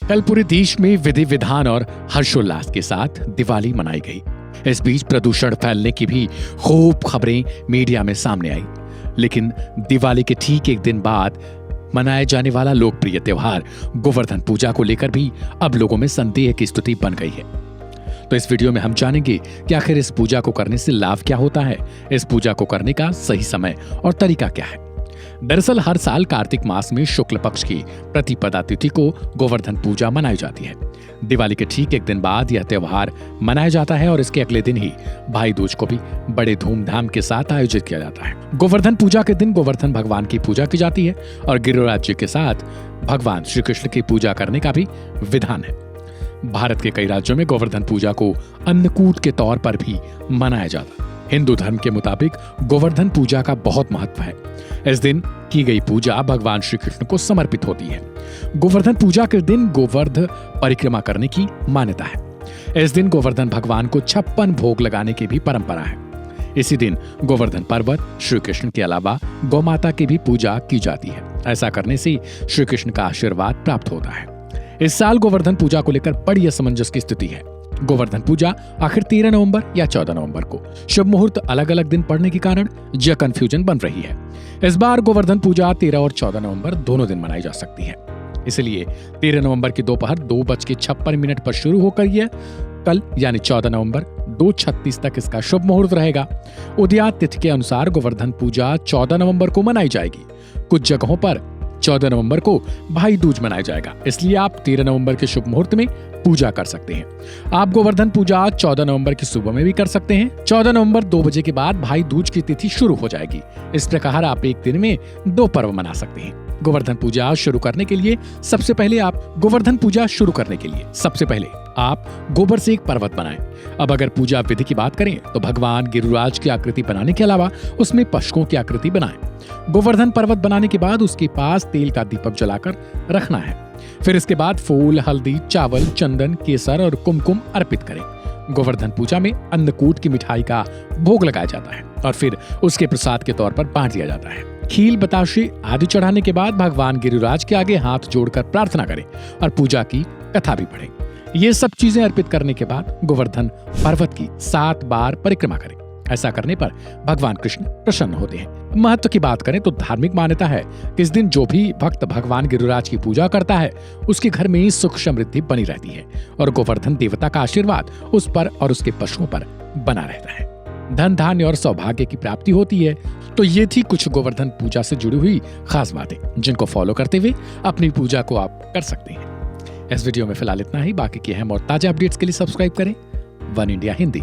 कल पूरे देश में विधि विधान और हर्षोल्लास के साथ दिवाली मनाई गई। इस बीच प्रदूषण फैलने की भी खूब खबरें मीडिया में सामने आई। लेकिन दिवाली के ठीक एक दिन बाद मनाए जाने वाला लोकप्रिय त्योहार गोवर्धन पूजा को लेकर भी अब लोगों में संदेह की स्थिति बन गई है। तो इस वीडियो में हम जानेंगे कि आखिर इस पूजा को करने से लाभ क्या होता है, इस पूजा को करने का सही समय और तरीका क्या है। दरअसल हर साल कार्तिक मास में शुक्ल पक्ष की प्रतिपदा तिथि को गोवर्धन पूजा मनाई जाती है। दिवाली के ठीक एक दिन बाद यह त्योहार मनाया जाता है और इसके अगले दिन ही भाई दूज को भी बड़े धूमधाम के साथ आयोजित किया जाता है। गोवर्धन पूजा के दिन गोवर्धन भगवान की पूजा की जाती है और गिरिराज जी के साथ भगवान श्री कृष्ण की पूजा करने का भी विधान है। भारत के कई राज्यों में गोवर्धन पूजा को अन्नकूट के तौर पर भी मनाया जाता है। हिंदू धर्म के मुताबिक गोवर्धन पूजा का बहुत महत्व है। इस दिन की गई पूजा भगवान श्री कृष्ण को समर्पित होती है। गोवर्धन पूजा के दिन गोवर्ध परिक्रमा करने की मान्यता है। इस दिन गोवर्धन भगवान को 56 भोग लगाने की भी परंपरा है। इसी दिन गोवर्धन पर्वत, श्री कृष्ण के अलावा गौ माता की भी पूजा की जाती है। ऐसा करने से श्री कृष्ण का आशीर्वाद प्राप्त होता है। इस साल गोवर्धन पूजा को लेकर बड़ी असमंजस की स्थिति है। गोवर्धन पूजा आखिर 13 नवंबर या 14 नवंबर को शुभ मुहूर्त अलग अलग दिन पड़ने के कारण यह कंफ्यूजन बन रही है। इस बार गोवर्धन पूजा 13 और 14 नवंबर दोनों दिन मनाई जा सकती है। इसलिए 13 नवंबर की दोपहर 2:56 पर शुरू होकर यह कल यानी 14 नवंबर 2:36 तक इसका शुभ मुहूर्त रहेगा। उदयात तिथि के अनुसार गोवर्धन पूजा 14 नवंबर को मनाई जाएगी। कुछ जगहों पर 14 नवंबर को भाई दूज मनाया जाएगा, इसलिए आप 13 नवंबर के शुभ मुहूर्त में पूजा कर सकते हैं। आप गोवर्धन पूजा 14 नवंबर की सुबह में भी कर सकते हैं। 14 नवंबर 2 बजे के बाद भाई दूज की तिथि शुरू हो जाएगी। इस प्रकार आप एक दिन में 2 पर्व मना सकते हैं। गोवर्धन पूजा शुरू करने के लिए सबसे पहले आप गोबर से एक पर्वत बनाएं। अब अगर पूजा विधि की बात करें तो भगवान गिरिराज की आकृति बनाने के अलावा उसमें पशुओं की आकृति बनाएं। गोवर्धन पर्वत बनाने के बाद उसके पास तेल का दीपक जलाकर रखना है। फिर इसके बाद फूल, हल्दी, चावल, चंदन, केसर और कुमकुम अर्पित करें। गोवर्धन पूजा में अन्नकूट की मिठाई का भोग लगाया जाता है और फिर उसके प्रसाद के तौर पर बांट दिया जाता है। खील, बताशे आदि चढ़ाने के बाद भगवान गिरिराज के आगे हाथ जोड़कर प्रार्थना करें और पूजा की कथा भी पढ़ें। ये सब चीजें अर्पित करने के बाद गोवर्धन पर्वत की 7 बार परिक्रमा करें। ऐसा करने पर भगवान कृष्ण प्रसन्न होते हैं। महत्व की बात करें तो धार्मिक मान्यता है कि इस दिन जो भी भक्त भगवान गिरिराज की पूजा करता है उसके घर में सुख समृद्धि बनी रहती है और गोवर्धन देवता का आशीर्वाद उस पर और उसके पशुओं पर बना रहता है। धन, धान्य और सौभाग्य की प्राप्ति होती है। तो ये थी कुछ गोवर्धन पूजा से जुड़ी हुई खास बातें, जिनको फॉलो करते हुए अपनी पूजा को आप कर सकते हैं। इस वीडियो में फिलहाल इतना ही। बाकी की अहम और ताजा अपडेट्स के लिए सब्सक्राइब करें वन इंडिया हिंदी।